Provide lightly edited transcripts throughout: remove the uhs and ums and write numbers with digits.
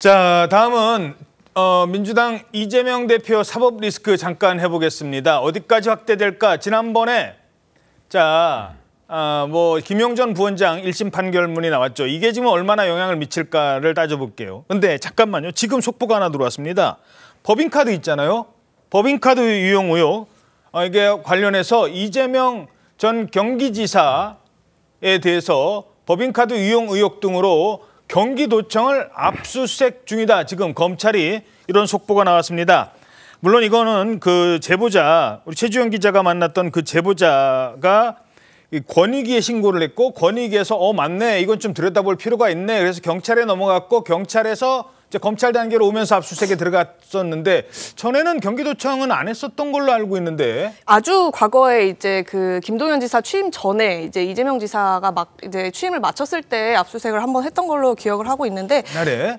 자, 다음은 민주당 이재명 대표 사법 리스크 잠깐 해보겠습니다. 어디까지 확대될까? 지난번에 김용전 부원장 1심 판결문이 나왔죠. 이게 지금 얼마나 영향을 미칠까를 따져볼게요. 근데 잠깐만요. 지금 속보가 하나 들어왔습니다. 법인카드 있잖아요. 법인카드 유용 의혹. 이게 관련해서 이재명 전 경기지사에 대해서 법인카드 유용 의혹 등으로 경기도청을 압수수색 중이다. 지금 검찰이 이런 속보가 나왔습니다. 물론 이거는 그 제보자, 우리 최주영 기자가 만났던 그 제보자가 권익위에 신고를 했고 권익위에서 맞네, 이건 좀 들여다볼 필요가 있네. 그래서 경찰에 넘어갔고 경찰에서 이제 검찰 단계로 오면서 압수수색에 들어갔었는데 전에는 경기도청은 안 했었던 걸로 알고 있는데 아주 과거에 이제 그 김동연 지사 취임 전에 이제 이재명 지사가 막 이제 취임을 마쳤을 때 압수수색을 한번 했던 걸로 기억을 하고 있는데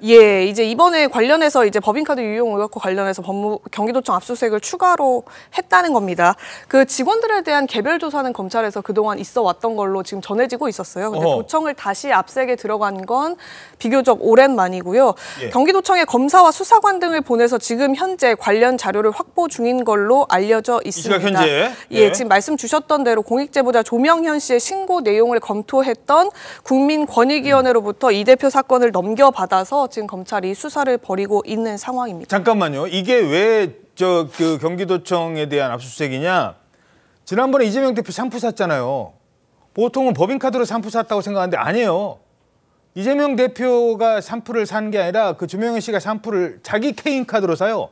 예, 이제 이번에 관련해서 이제 법인카드 유용 의혹과 관련해서 경기도청 압수수색을 추가로 했다는 겁니다. 그 직원들에 대한 개별 조사는 검찰에서 그동안 있어 왔던 걸로 지금 전해지고 있었어요. 근데 도청을 다시 압색에 들어간 건 비교적 오랜만이고요. 예. 경기도청에 검사와 수사관 등을 보내서 지금 현재 관련 자료를 확보 중인 걸로 알려져 있습니다. 현재? 예, 지금 말씀 주셨던 대로 공익제보자 조명현 씨의 신고 내용을 검토했던 국민권익위원회로부터 이 대표 사건을 넘겨받아서 지금 검찰이 수사를 벌이고 있는 상황입니다. 잠깐만요. 이게 왜 그 경기도청에 대한 압수수색이냐? 지난번에 이재명 대표 샴푸 샀잖아요. 보통은 법인카드로 샴푸 샀다고 생각하는데 아니에요. 이재명 대표가 샴푸를 산 게 아니라 그 조명현 씨가 샴푸를 자기 개인카드로 사요.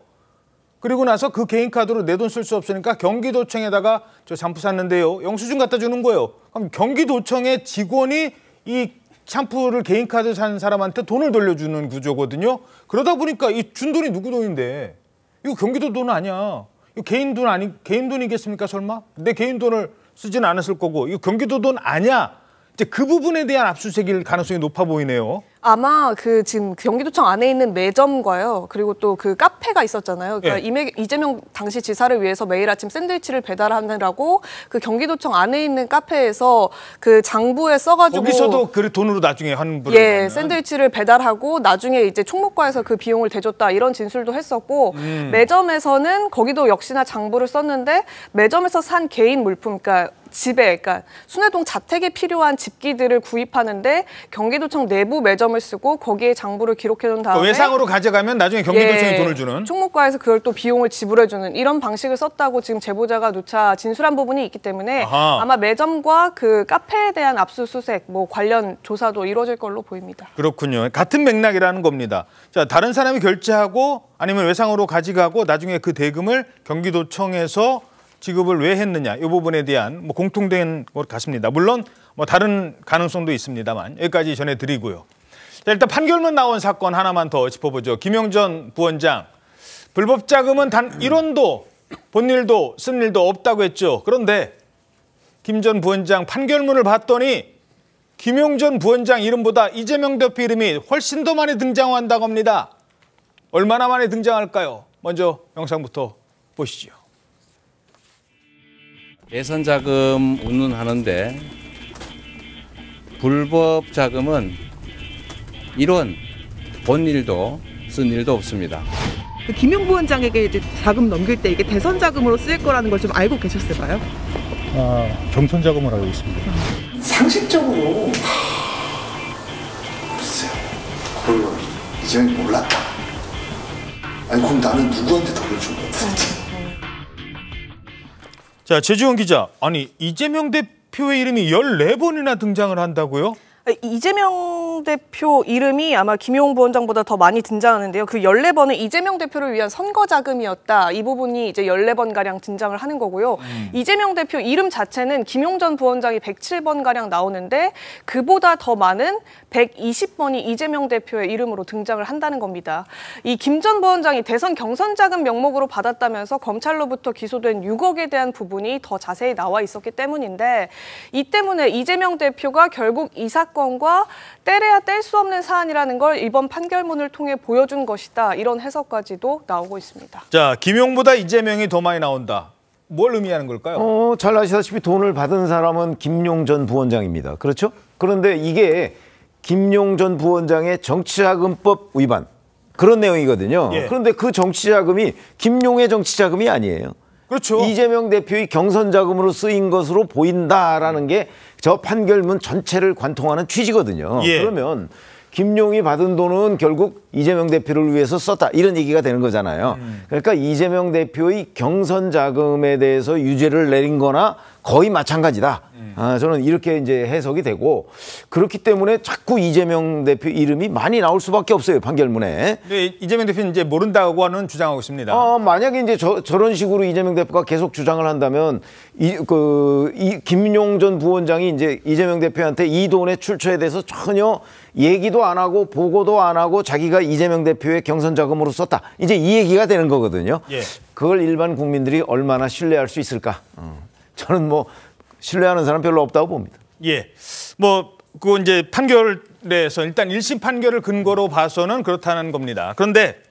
그리고 나서 그 개인카드로 내 돈 쓸 수 없으니까 경기도청에다가 저 샴푸 샀는데요. 영수증 갖다 주는 거예요. 그럼 경기도청의 직원이 이 샴푸를 개인카드 산 사람한테 돈을 돌려주는 구조거든요. 그러다 보니까 이 준 돈이 누구 돈인데? 이거 경기도 돈 아니야. 이거 개인 돈이겠습니까 설마? 내 개인 돈을 쓰지는 않았을 거고 이거 경기도 돈 아니야. 이제 그 부분에 대한 압수수색일 가능성이 높아 보이네요. 아마 그 지금 경기도청 안에 있는 매점과요, 그리고 또 그 카페가 있었잖아요. 그러니까 예. 이재명 당시 지사를 위해서 매일 아침 샌드위치를 배달하느라고 그 경기도청 안에 있는 카페에서 그 장부에 써가지고 거기서도 그 돈으로 나중에 하는 분을 예, 샌드위치를 배달하고 나중에 이제 총무과에서 그 비용을 대줬다 이런 진술도 했었고 매점에서는 거기도 역시나 장부를 썼는데 매점에서 산 개인 물품, 그러니까 그러니까 순회동 자택에 필요한 집기들을 구입하는데 경기도청 내부 매점을 쓰고 거기에 장부를 기록해 놓은 다음에 외상으로 가져가면 나중에 경기도청이 돈을 주는 총무과에서 그걸 또 비용을 지불해 주는 이런 방식을 썼다고 지금 제보자가 누차 진술한 부분이 있기 때문에 아마 매점과 그 카페에 대한 압수수색 관련 조사도 이루어질 걸로 보입니다. 그렇군요. 같은 맥락이라는 겁니다. 자, 다른 사람이 결제하고 아니면 외상으로 가져가고 나중에 그 대금을 경기도청에서 지급을 왜 했느냐, 이 부분에 대한 공통된 것 같습니다. 물론 다른 가능성도 있습니다만 여기까지 전해드리고요. 자, 일단 판결문 나온 사건 하나만 더 짚어보죠. 김용전 부원장, 불법 자금은 단 1원도 본 일도 쓴 일도 없다고 했죠. 그런데 김 전 부원장 판결문을 봤더니 김용전 부원장 이름보다 이재명 대표 이름이 훨씬 더 많이 등장한다고 합니다. 얼마나 많이 등장할까요? 먼저 영상부터 보시죠. 예산 자금 운운하는데 불법 자금은 1원 본 일도 쓴 일도 없습니다. 김용 부원장에게 이제 자금 넘길 때 이게 대선 자금으로 쓰일 거라는 걸 좀 알고 계셨을까요? 경선 자금으로 알고 있습니다. 상식적으로 글쎄요. 그걸 이재명이 몰랐다. 아니 그럼 나는 누구한테 돌려준 거야? 자, 최주영 기자, 아니 이재명 대표의 이름이 14번이나 등장을 한다고요? 이재명 대표 이름이 아마 김용 부원장보다 더 많이 등장하는데요. 그 14번은 이재명 대표를 위한 선거 자금이었다. 이 부분이 이제 14번가량 등장을 하는 거고요. 이재명 대표 이름 자체는 김용전 부원장이 107번가량 나오는데 그보다 더 많은 120번이 이재명 대표의 이름으로 등장을 한다는 겁니다. 이 김 전 부원장이 대선 경선 자금 명목으로 받았다면서 검찰로부터 기소된 6억에 대한 부분이 더 자세히 나와 있었기 때문인데 이 때문에 이재명 대표가 결국 이 사건과 떼래야 뗄 수 없는 사안이라는 걸 이번 판결문을 통해 보여준 것이다. 이런 해석까지도 나오고 있습니다. 자, 김용보다 이재명이 더 많이 나온다. 뭘 의미하는 걸까요? 잘 아시다시피 돈을 받은 사람은 김용 전 부원장입니다. 그렇죠? 그런데 이게 김용 전 부원장의 정치자금법 위반, 그런 내용이거든요. 예. 그런데 그 정치 자금이 김용의 정치 자금이 아니에요. 그렇죠. 이재명 대표의 경선 자금으로 쓰인 것으로 보인다라는 게 저 판결문 전체를 관통하는 취지거든요. 예. 그러면 김용이 받은 돈은 결국 이재명 대표를 위해서 썼다 이런 얘기가 되는 거잖아요. 그러니까 이재명 대표의 경선 자금에 대해서 유죄를 내린 거나 거의 마찬가지다. 저는 이렇게 이제 해석이 되고 그렇기 때문에 자꾸 이재명 대표 이름이 많이 나올 수밖에 없어요. 판결문에. 근데 이재명 대표는 이제 모른다고는 주장하고 있습니다. 만약에 이제 저런 식으로 이재명 대표가 계속 주장을 한다면 이 김용 전 부원장이 이제 이재명 대표한테 이 돈의 출처에 대해서 전혀 얘기도 안 하고 보고도 안 하고 자기가 이재명 대표의 경선 자금으로 썼다. 이제 이 얘기가 되는 거거든요. 예. 그걸 일반 국민들이 얼마나 신뢰할 수 있을까? 저는 뭐 신뢰하는 사람 별로 없다고 봅니다. 예. 뭐 그거 이제 판결에서 일단 1심 판결을 근거로 봐서는 그렇다는 겁니다. 그런데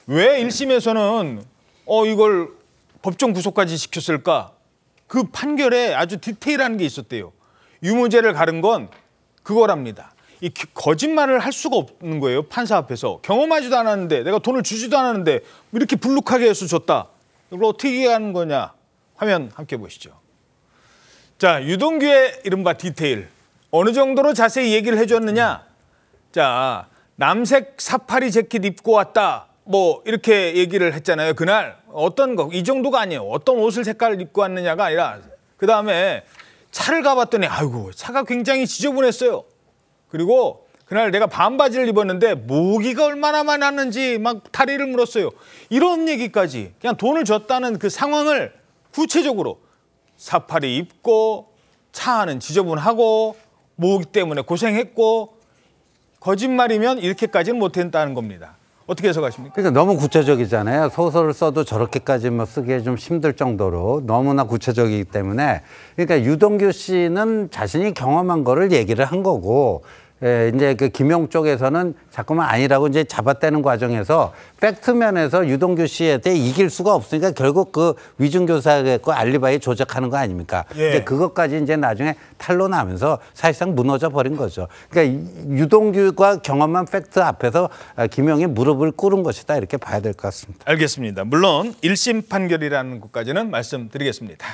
왜 1심에서는 이걸 법정 구속까지 시켰을까? 그 판결에 아주 디테일한 게 있었대요. 유무죄를 가른 건 그거랍니다. 이 거짓말을 할 수가 없는 거예요. 판사 앞에서. 경험하지도 않았는데 내가 돈을 주지도 않았는데 이렇게 불룩하게 해서 줬다. 이걸 어떻게 하는 거냐? 화면 함께 보시죠. 자, 유동규의 이른바 디테일. 어느 정도로 자세히 얘기를 해줬느냐? 자, 남색 사파리 재킷 입고 왔다. 뭐 이렇게 얘기를 했잖아요. 그날 어떤 거, 이 정도가 아니에요. 어떤 옷을 색깔을 입고 왔느냐가 아니라 그다음에 차를 가봤더니 아이고 차가 굉장히 지저분했어요. 그리고 그날 내가 반바지를 입었는데 모기가 얼마나 많았는지 막 다리를 물었어요. 이런 얘기까지 그냥 돈을 줬다는 그 상황을 구체적으로 사파리 입고 차 안은 지저분하고 모기 때문에 고생했고 거짓말이면 이렇게까지는 못했다는 겁니다. 어떻게 해석하십니까? 그러니까 너무 구체적이잖아요. 소설을 써도 저렇게까지 뭐 쓰기에 좀 힘들 정도로 너무나 구체적이기 때문에 그러니까 유동규 씨는 자신이 경험한 거를 얘기를 한 거고 이제 그 김용 쪽에서는 자꾸만 아니라고 이제 잡아떼는 과정에서 팩트면에서 유동규 씨에 대해 이길 수가 없으니까 결국 그 위중교사의 알리바이 조작하는 거 아닙니까? 예. 근데 그것까지 이제 나중에 탄로나면서 사실상 무너져 버린 거죠. 그러니까 유동규가 경험한 팩트 앞에서 김용이 무릎을 꿇은 것이다 이렇게 봐야 될 것 같습니다. 알겠습니다. 물론 1심 판결이라는 것까지는 말씀드리겠습니다.